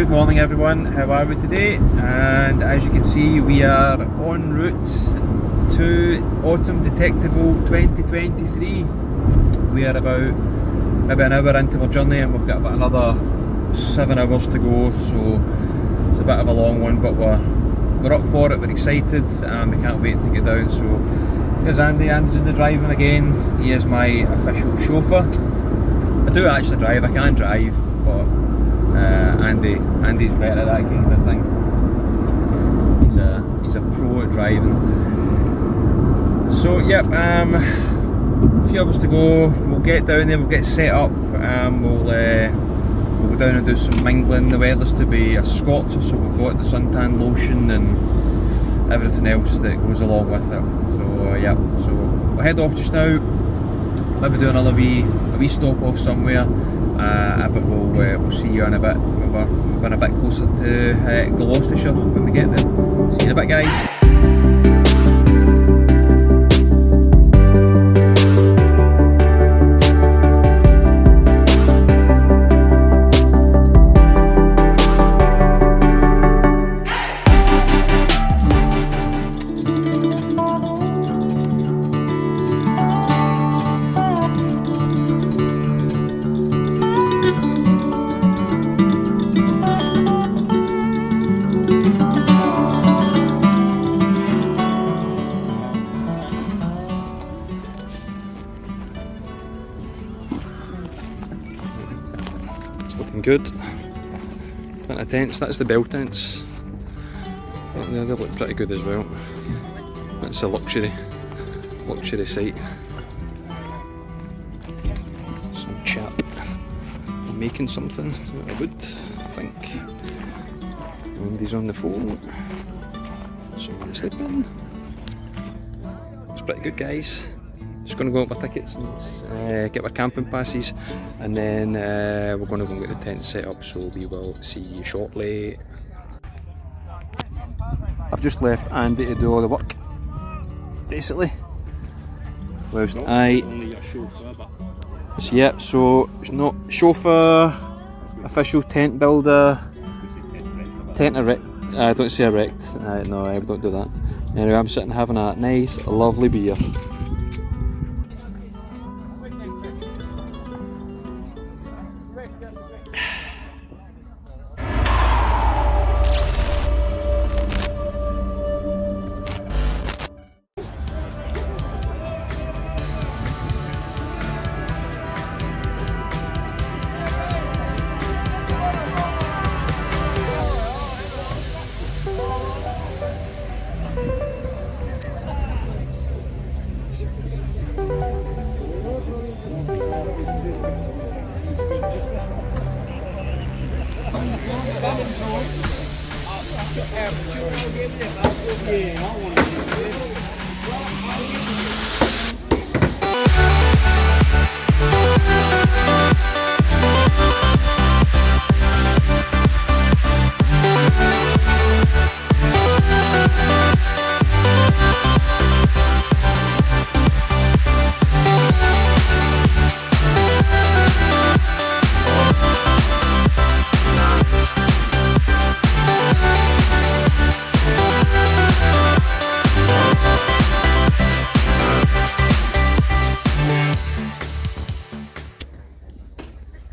Good morning everyone, how are we today? And as you can see, we are en route to Autumn Detectival 2023. We are about maybe an hour into our journey and we've got about another 7 hours to go, so it's a bit of a long one, but we're up for it, we're excited and we can't wait to get down. So here's Andy. Andy's in the driving again. He is my official chauffeur. I do actually drive, I can drive, but Andy's better at that kind of thing. So he's a pro at driving. So yep, a few hours to go. We'll get down there, we'll get set up, we'll go down and do some mingling. The weather's to be a scorcher, so we've got the suntan lotion and everything else that goes along with it. So yeah, so we'll head off just now. Maybe do another wee stop off somewhere, but we'll see you in a bit. We're a bit closer to Gloucestershire when we get there. See you in a bit, guys. Looking good. Plenty of tents, that's the bell tents. They look pretty good as well. That's a luxury site. Some chap making something out of wood, I think. And he's on the phone. Someone sleeping. It's pretty good, guys. Just going to go get my tickets and get my camping passes, and then we're going to go and get the tent set up, so we will see you shortly. I've just left Andy to do all the work, basically. Whilst only a chauffeur, but... So, yeah, so it's not chauffeur, official tent builder, tent erect. Don't say erect, no, I don't do that. Anyway, I'm sitting having a nice, lovely beer.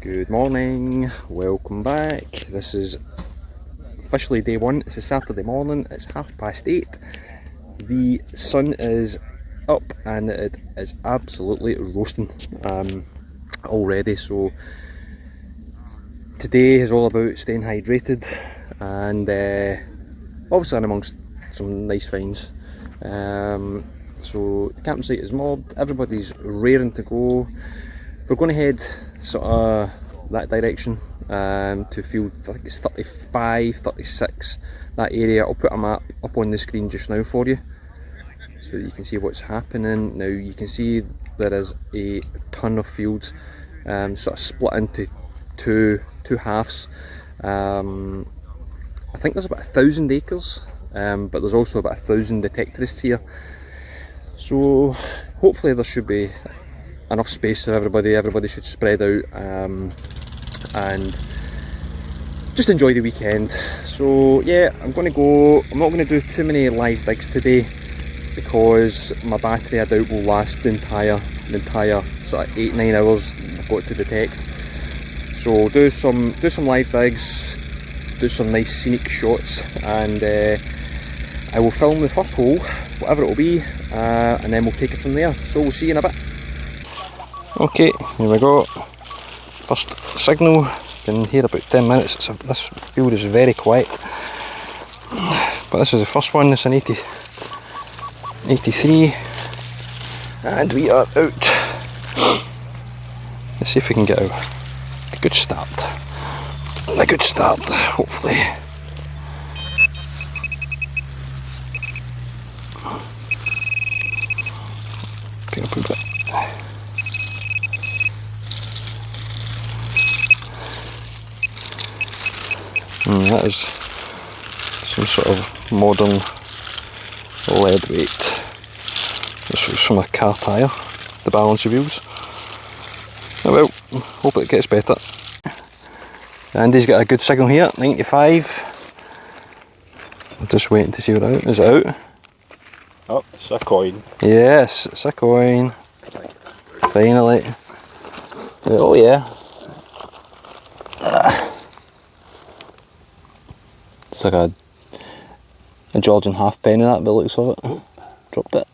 Good morning, welcome back. This is officially day one. It's a Saturday morning, it's 8:30. The sun is up and it is absolutely roasting already. So today is all about staying hydrated and obviously in amongst some nice finds. So the campsite is mobbed, everybody's raring to go. We're going to head sort of that direction to field, I think it's 35, 36, that area. I'll put a map up on the screen just now for you so that you can see what's happening. Now you can see there is a ton of fields sort of split into two halves. I think there's about 1,000 acres, but there's also about 1,000 detectorists here. So hopefully there should be enough space for everybody. Everybody should spread out and just enjoy the weekend. So yeah, I'm not going to do too many live digs today because my battery I doubt will last the entire sort of 8-9 hours I've got to detect. So do some live digs, do some nice scenic shots, and I will film the first hole, whatever it will be, and then we'll take it from there. So we'll see you in a bit. Okay, here we go. First signal. Been here about 10 minutes. This field is very quiet, but this is the first one. It's an 83, and we are out. Let's see if we can get a good start. A good start, hopefully. Pick up a bit. That is some sort of modern lead weight. This was from a car tyre, the balance wheels. Oh well, hope it gets better. Andy's got a good signal here, 95. I'm just waiting to see what it is. It out? Oh, it's a coin. Yes, it's a coin. Finally. Oh yeah. It's like a Georgian halfpenny, that, by the looks of it. Dropped it.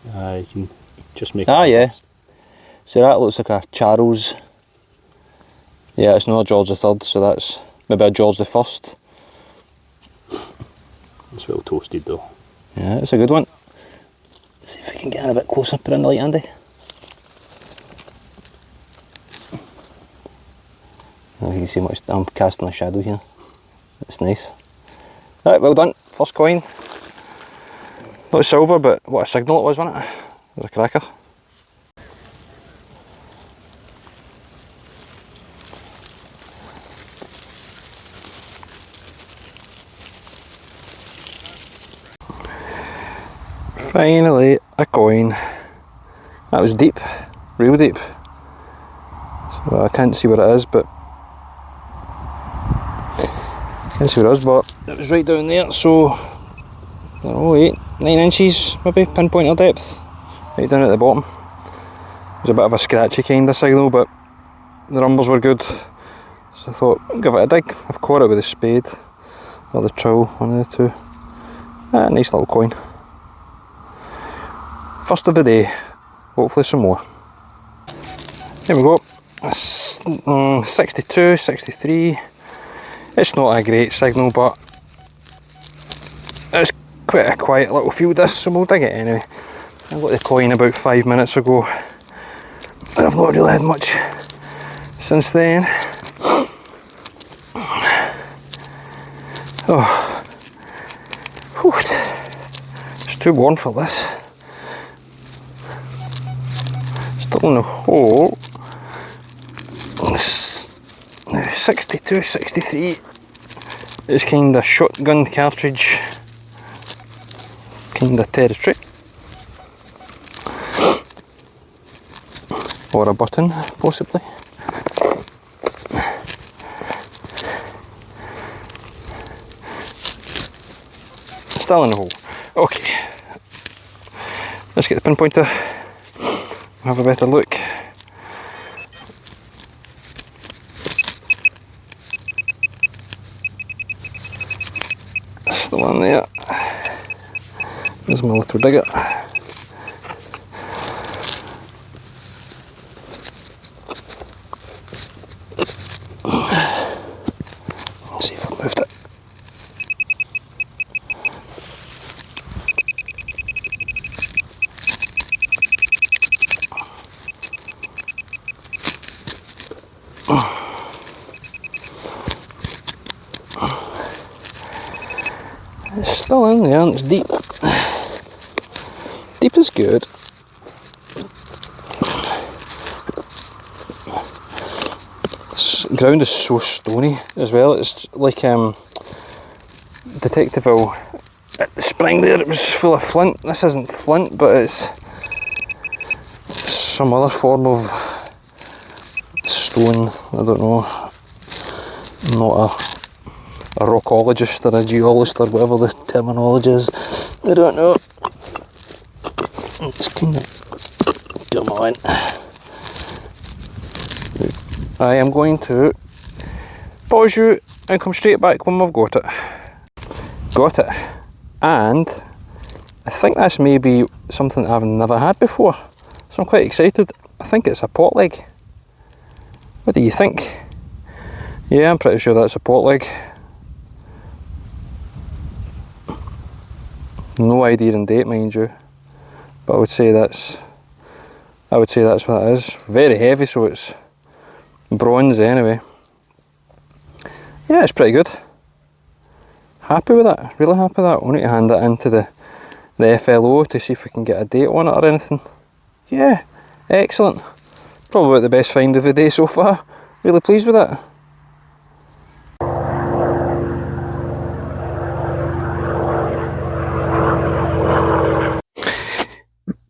You can just make it. Yeah. See, that looks like a Charles. Yeah, it's not a George III, so that's maybe a George I. It's well toasted though. Yeah, it's a good one. Let's see if we can get in a bit closer. Put in the light, Andy. Oh, you can see much. I'm casting a shadow here. It's nice. Right, well done. First coin. Not silver, but what a signal it was, wasn't it? It was a cracker. Finally, a coin. That was deep, real deep. So I can't see what it is, but it was right down there. So I don't know, 8-9 inches, maybe pinpointer depth, right down at the bottom. It was a bit of a scratchy kind of signal, but the numbers were good. So I thought, I'll give it a dig. I've caught it with a spade or the trowel, one of the two. Nice little coin. First of the day, hopefully some more. Here we go, 62, 63. It's not a great signal, but it's quite a quiet little field this, so we'll dig it anyway. I got the coin about 5 minutes ago, and I've not really had much since then. Oh, whew. It's too warm for this. Still in the hole. 62, 63. It's kind of shotgun cartridge kind of territory. Or a button, possibly. Still in the hole. Okay. Let's get the pinpointer. Have a better look. Still in there. There's my little digger. Let's see if I've moved it. It's still in there and it's deep. Deep is good. This ground is so stony as well. It's like Detectival. At the spring there it was full of flint. This isn't flint, but it's some other form of stone. I don't know. I'm not a rockologist or a geologist or whatever the terminology is. I don't know. It's kind of... Come on. I am going to pause you and come straight back when we've got it. Got it. And I think this may be something I've never had before. So I'm quite excited. I think it's a pot leg. What do you think? Yeah, I'm pretty sure that's a pot leg. No idea in date, mind you. But I would say that's what it is. Very heavy, so it's bronze anyway. Yeah, it's pretty good. Happy with that, really happy with that. We'll need to hand that into the FLO to see if we can get a date on it or anything. Yeah, excellent. Probably the best find of the day so far. Really pleased with that.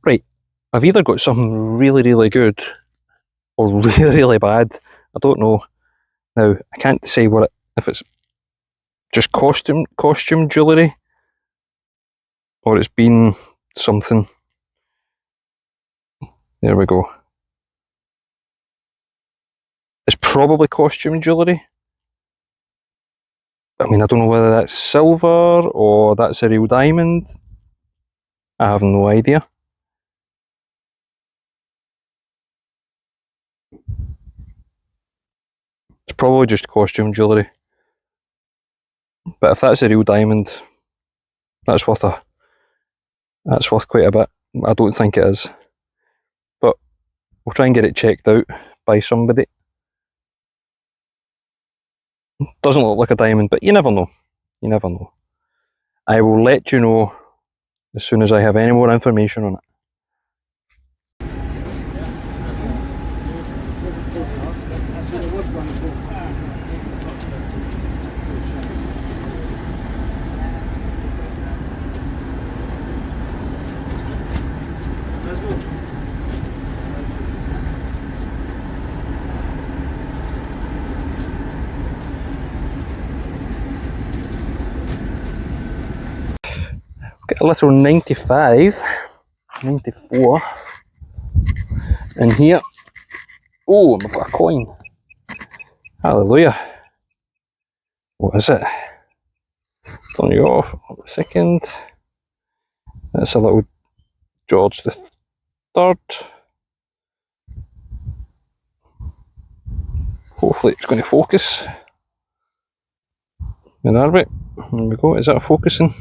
Right, I've either got something really, really good or really, really bad. I don't know. Now, I can't say what if it's just costume jewellery or it's been something. There we go. It's probably costume jewellery. I mean, I don't know whether that's silver or that's a real diamond. I have no idea. It's probably just costume jewellery. But if that's a real diamond, that's worth quite a bit. I don't think it is. But we'll try and get it checked out by somebody. Doesn't look like a diamond, but you never know. You never know. I will let you know as soon as I have any more information on it. Got a little 95, 94 in here. Oh, I've got a coin. Hallelujah. What is it? Turn you off. A second. That's a little George the Third. Hopefully it's going to focus. There we go. Is that focusing?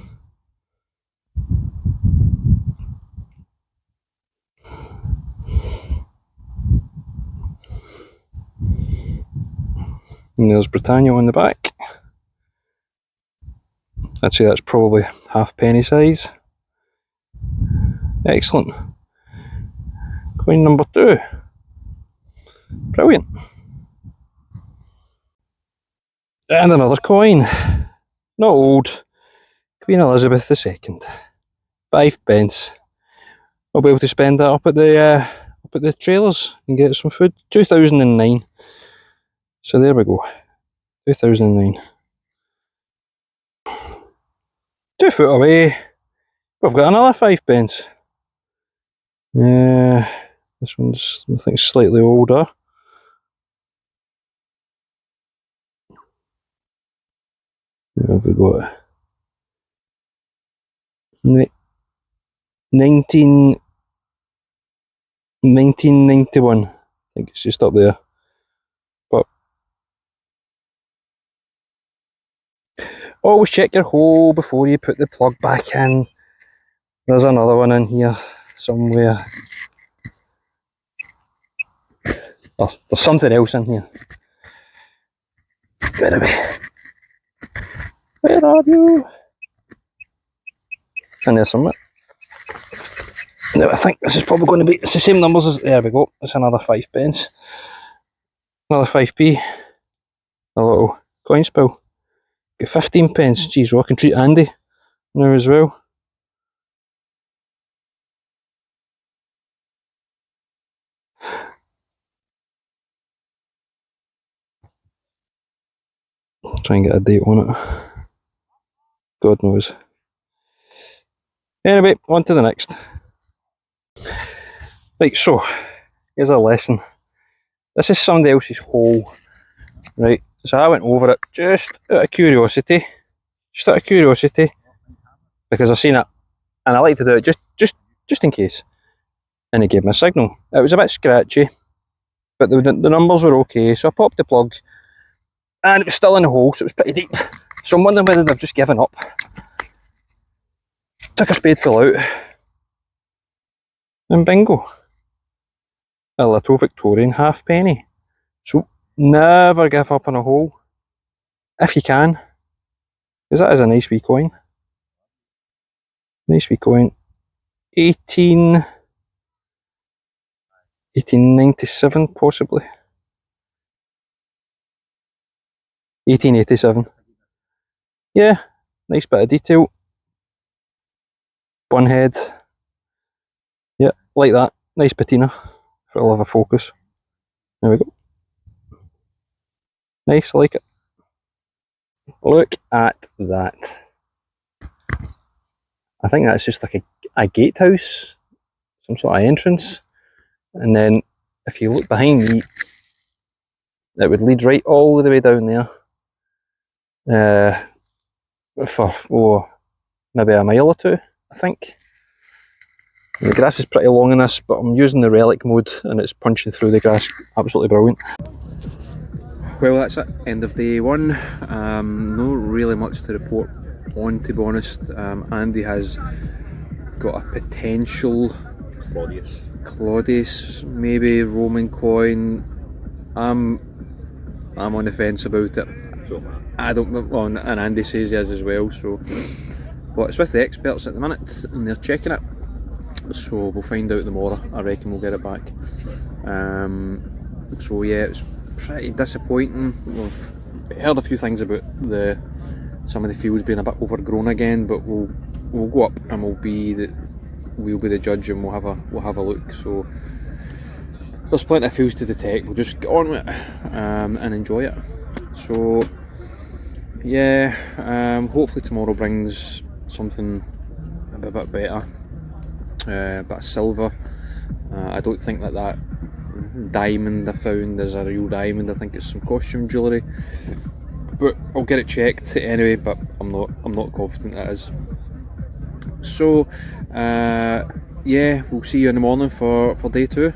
And there's Britannia on the back. I'd say that's probably half penny size. Excellent. Coin number 2. Brilliant. And another coin. Not old. Queen Elizabeth II. 5 pence. I'll be able to spend that up at the trailers and get some food. 2009. So there we go. 2009. 2 foot away. We've got another 5 pence. Yeah, this one's I think slightly older. Where have we got? 1991. I think it's just up there. But always check your hole before you put the plug back in. There's another one in here somewhere. There's something else in here. Where are we? Where are you? And there's some. Now I think this is probably going to be, it's the same numbers as, there we go, it's another 5 pence. Another 5p. A little coin spill. Get 15 pence. Geez, well, I can treat Andy now as well. Try and get a date on it. God knows. Anyway, on to the next. Right, so here's a lesson. This is somebody else's hole, right? So I went over it just out of curiosity, because I seen it, and I like to do it just in case. And he gave me a signal. It was a bit scratchy, but the numbers were okay. So I popped the plug, and it was still in the hole, so it was pretty deep. So I'm wondering whether they've just given up. Took a spadeful out, and bingo. A little Victorian halfpenny. So never give up on a hole, if you can, because that is a nice wee coin. Nice wee coin. 1897 possibly. 1887. Yeah, nice bit of detail. Bun head. Yeah, like that. Nice patina. For a love of focus. There we go. Nice, I like it. Look at that. I think that's just like a gatehouse. Some sort of entrance. And then if you look behind me, it would lead right all the way down there. For maybe a mile or two, I think. And the grass is pretty long in this, but I'm using the relic mode and it's punching through the grass. Absolutely brilliant. Well, that's it. End of day one. No really much to report on, to be honest. Andy has got a potential Claudius, maybe Roman coin. I'm on the fence about it. I don't, well, and Andy says he is as well. So, but it's with the experts at the minute, and they're checking it. So we'll find out tomorrow. I reckon we'll get it back. So yeah, it's pretty disappointing. We've heard a few things about some of the fields being a bit overgrown again, but we'll go up and we'll be the judge, and we'll have a look. So there's plenty of fields to detect. We'll just get on with it and enjoy it. So yeah, hopefully tomorrow brings something a bit better. Bit of silver. I don't think that diamond I found is a real diamond. I think it's some costume jewellery, but I'll get it checked anyway. But I'm not confident that is. So yeah, we'll see you in the morning for day two.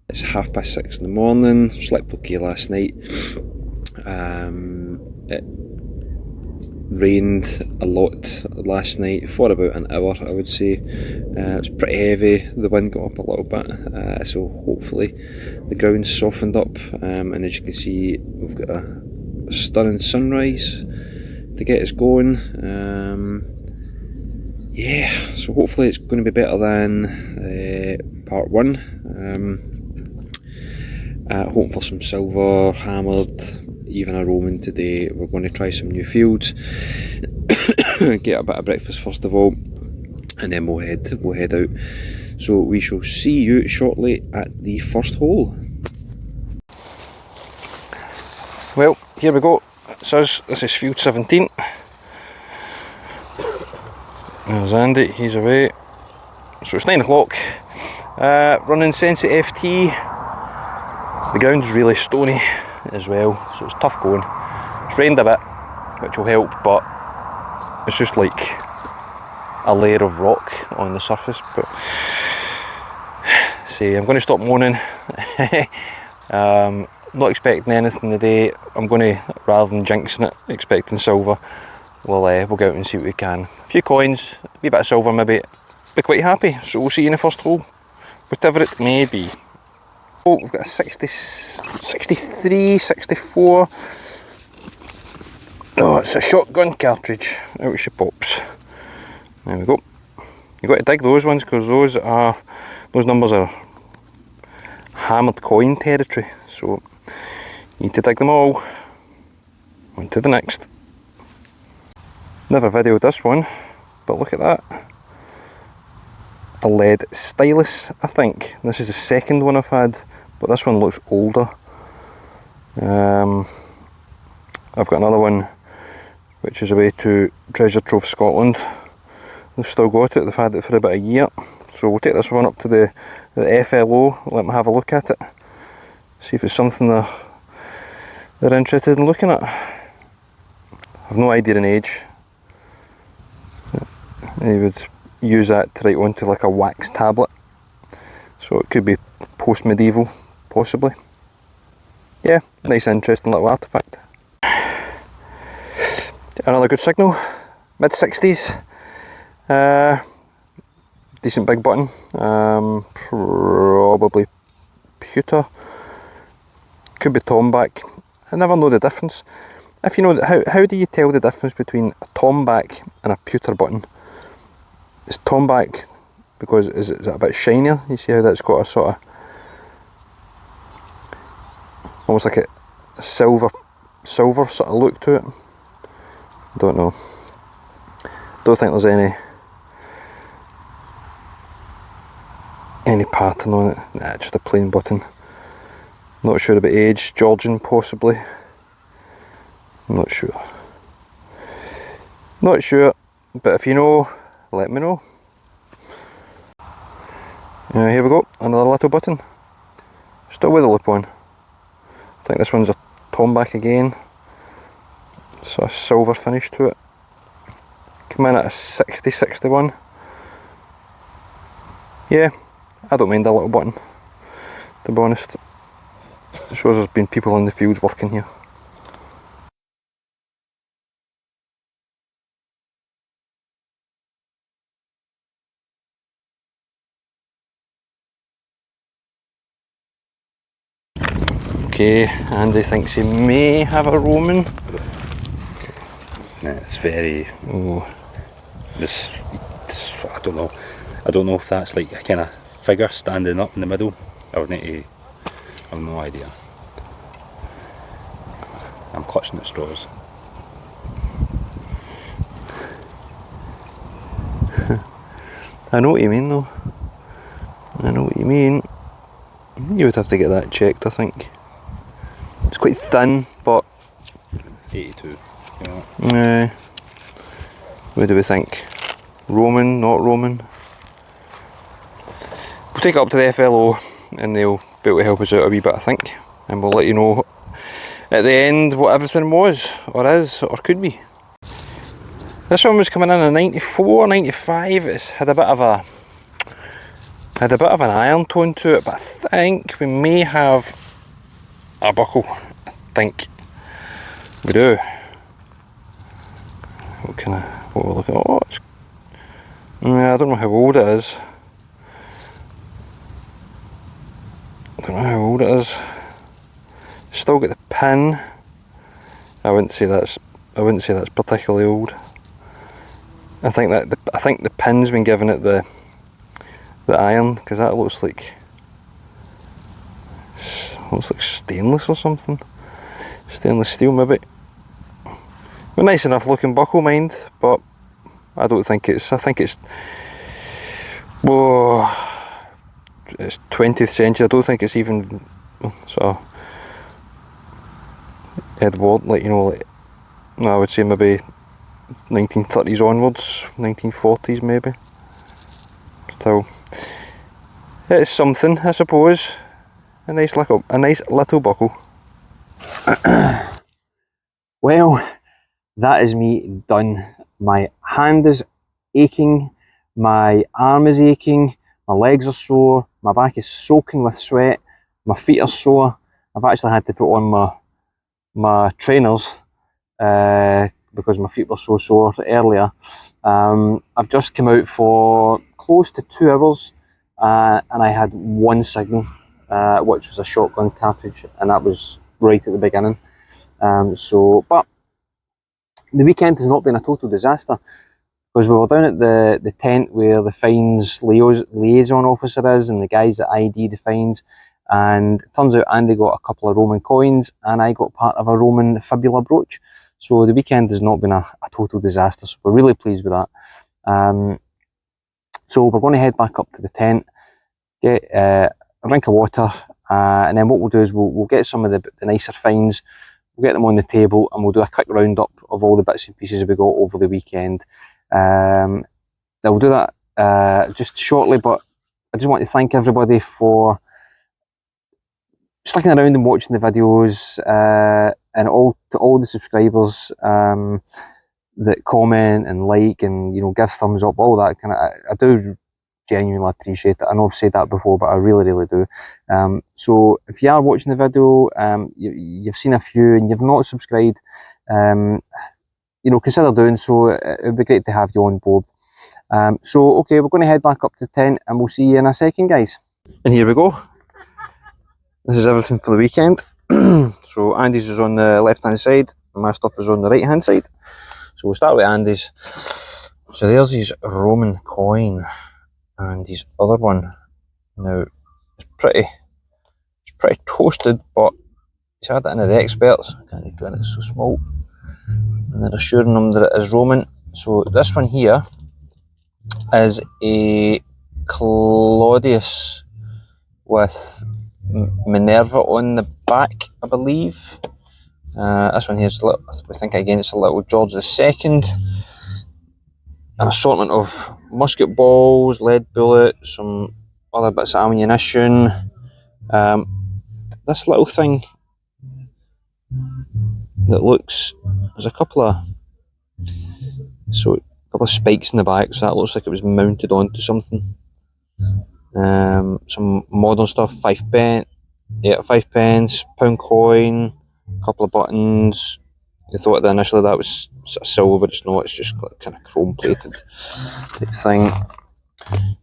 It's 6:30 in the morning. Slept okay last night. It rained a lot last night for about an hour, I would say. It was pretty heavy. The wind got up a little bit, so hopefully the ground's softened up. And as you can see, we've got a stunning sunrise to get us going. Yeah, so hopefully it's going to be better than part one. Hoping for some silver, hammered, even a Roman today. We're going to try some new fields, get a bit of breakfast first of all, and then we'll head out. So we shall see you shortly at the first hole. Well, here we go. It says this is field 17. There's Andy, he's away. So it's 9 o'clock. Running Sensi FT. The ground's really stony as well, so it's tough going. It's rained a bit, which will help, but it's just like a layer of rock on the surface. But see, I'm going to stop moaning. Not expecting anything today. I'm going to, rather than jinxing it, expecting silver, we'll go out and see what we can. A few coins, a wee bit of silver maybe, be quite happy. So we'll see you in the first hole, whatever it may be. Oh, we've got a 60, 63, 64. Oh, it's a shotgun cartridge. Out she pops. There we go. You've got to dig those ones because those numbers are hammered coin territory. So you need to dig them all. On to the next. Never videoed this one, but look at that. A lead stylus, I think. This is the second one I've had, but this one looks older. I've got another one which is away to Treasure Trove Scotland. They've still got it, they've had it for about a year. So we'll take this one up to the FLO, let them have a look at it. See if it's something they're interested in looking at. I've no idea in age. They would use that to write onto like a wax tablet. So it could be post-medieval, possibly. Yeah, nice interesting little artefact. Another good signal, mid-60s. Decent big button. Probably pewter. Could be tomback. I never know the difference. If you know, how do you tell the difference between a tomback and a pewter button? It's tomback because is it a bit shinier? You see how that's got a sort of almost like a silver sort of look to it. Don't know. Don't think there's any pattern on it. Nah, just a plain button. Not sure about age. Georgian possibly. Not sure. Not sure. But if you know, let me know. Here we go. Another little button. Still with a loop on. I think this one's a tomback again. So a silver finish to it. Come in at a 60, 61. Yeah, I don't mind a little button, to be honest. It shows there's been people in the fields working here. Okay, Andy thinks he may have a Roman. Yeah, it's very. Oh. I don't know. I don't know if that's like a kind of figure standing up in the middle. I would need to. I have no idea. I'm clutching at straws. I know what you mean though. I know what you mean. You would have to get that checked, I think. It's quite thin, but 82. You know. What do we think? Roman, not Roman? We'll take it up to the FLO and they'll be able to help us out a wee bit, I think. And we'll let you know at the end what everything was, or is, or could be. This one was coming in a 94, 95. It's had a bit of an iron tone to it, but I think we may have a buckle. I think we do. What we're looking at? Oh, it's, I don't know how old it is. I don't know how old it is. Still got the pin. I wouldn't say that's particularly old. I think the pin's been given it the iron, because that looks like stainless or something. Stainless steel maybe. A nice enough looking buckle, mind, but I don't think it's. I think it's. Whoa, it's 20th century. I don't think it's even sort of Edward, like, you know, like, no, I would say maybe 1930s onwards, 1940s maybe. So it's something, I suppose. A nice little buckle. Well, that is me done. My hand is aching, my arm is aching, my legs are sore, my back is soaking with sweat, my feet are sore. I've actually had to put on my trainers because my feet were so sore earlier. I've just come out for close to 2 hours and I had one signal, which was a shotgun cartridge, and that was right at the beginning. But the weekend has not been a total disaster, because we were down at the tent where the fines liaison officer is and the guys that ID the fines, and it turns out Andy got a couple of Roman coins and I got part of a Roman fibula brooch. So the weekend has not been a total disaster, so we're really pleased with that. So we're going to head back up to the tent, get a drink of water, and then what we'll do is we'll get some of the nicer finds, we'll get them on the table, and we'll do a quick roundup of all the bits and pieces we got over the weekend. We'll do that just shortly, but I just want to thank everybody for sticking around and watching the videos, and to all the subscribers that comment and like and give thumbs up, all that kind of. I do genuinely appreciate it. I know I've said that before, but I really do. So if you are watching the video, you've seen a few and you've not subscribed, consider doing so. It would be great to have you on board. So okay, we're going to head back up to the tent and we'll see you in a second, guys. And here we go. This is everything for the weekend. So Andy's is on the left hand side, and my stuff is on the right hand side. So we'll start with Andy's. So there's his Roman coin and his other one. Now it's pretty toasted, but he's had it in of the experts. I can't do it, it's so small. And they're assuring him that it is Roman. So this one here is a Claudius with Minerva on the back, I believe. This one here is, I think again it's a little George II. An assortment of musket balls, lead bullets, some other bits of ammunition. This little thing that looks, there's a couple of spikes in the back, so that looks like it was mounted onto something. Some modern stuff, 5 pence, 5 pence, £1 coin, a couple of buttons. I thought that initially that was sort of silver, but it's not, it's just kind of chrome plated type thing.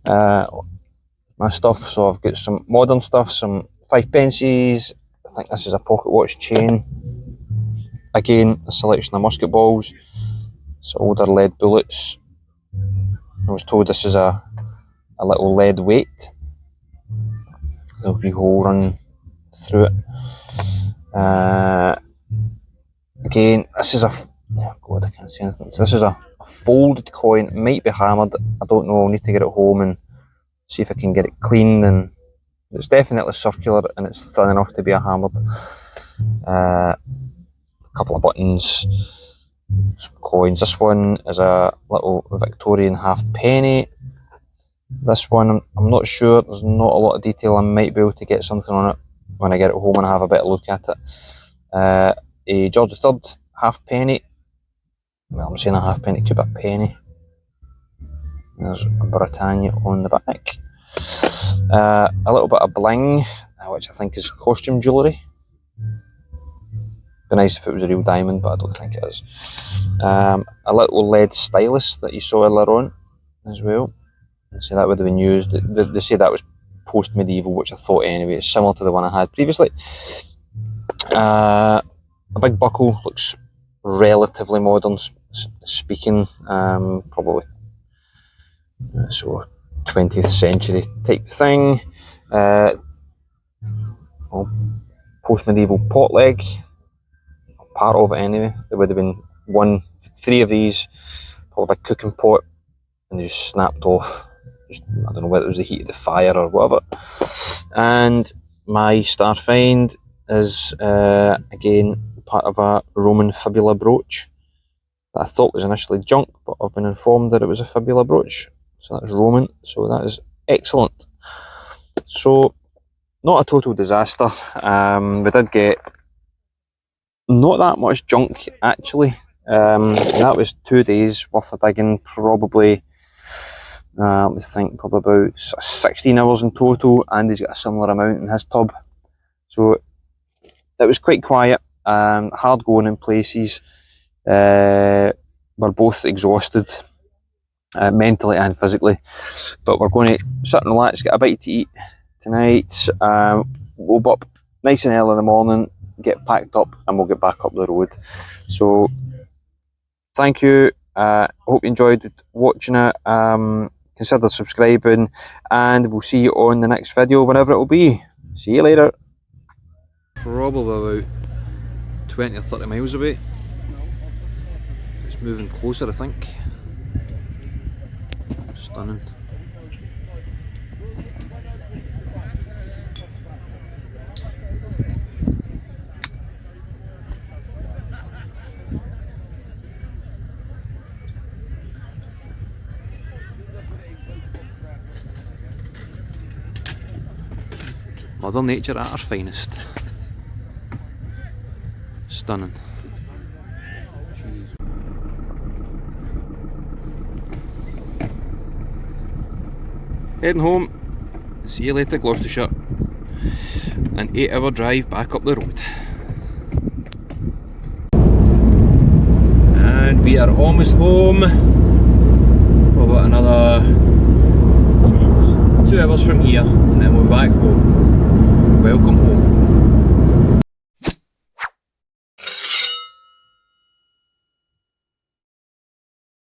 My stuff, so I've got some modern stuff, some 5 pences. I think this is a pocket watch chain. Again, a selection of musket balls, some older lead bullets. I was told this is a little lead weight. There'll be a hole run through it. Again, this is I can't see anything. So this is a folded coin. It might be hammered. I don't know. I'll need to get it home and see if I can get it cleaned. And it's definitely circular and it's thin enough to be a hammered. A couple of buttons, some coins. This one is a little Victorian halfpenny. This one, I'm not sure. There's not a lot of detail. I might be able to get something on it when I get it home and have a better look at it. A George III halfpenny. Well, I'm saying a halfpenny, it could be a penny. There's a Britannia on the back. A little bit of bling, which I think is costume jewellery. Be nice if it was a real diamond, but I don't think it is. A little lead stylus that you saw earlier on as well. So that would have been used. They say that was post-medieval, which I thought anyway. It's similar to the one I had previously. A big buckle, looks relatively modern speaking, probably so 20th century type thing. Post-medieval pot leg, part of it anyway. There would have been 3 of these, probably a cooking pot, and they just snapped off. I don't know whether it was the heat of the fire or whatever. And my star find is again part of a Roman fibula brooch that I thought was initially junk, but I've been informed that it was a fibula brooch, so that's Roman, so that is excellent. So not a total disaster. We did get not that much junk actually. That was 2 days worth of digging, probably let me think, probably about 16 hours in total, and he's got a similar amount in his tub. So it was quite quiet, hard going in places. We're both exhausted, mentally and physically, but we're going to sit and relax, get a bite to eat tonight. We'll be up nice and early in the morning, get packed up, and we'll get back up the road. So thank you. Hope you enjoyed watching it. Consider subscribing, and we'll see you on the next video, whenever it will be. See you later. Probably about 20 or 30 miles away. It's moving closer, I think. Stunning. Mother Nature at her finest. Stunning. Jeez. Heading home. See you later, Gloucestershire. An 8-hour drive back up the road. And we are almost home. Probably about another 2 hours from here, and then we're back home. Welcome home.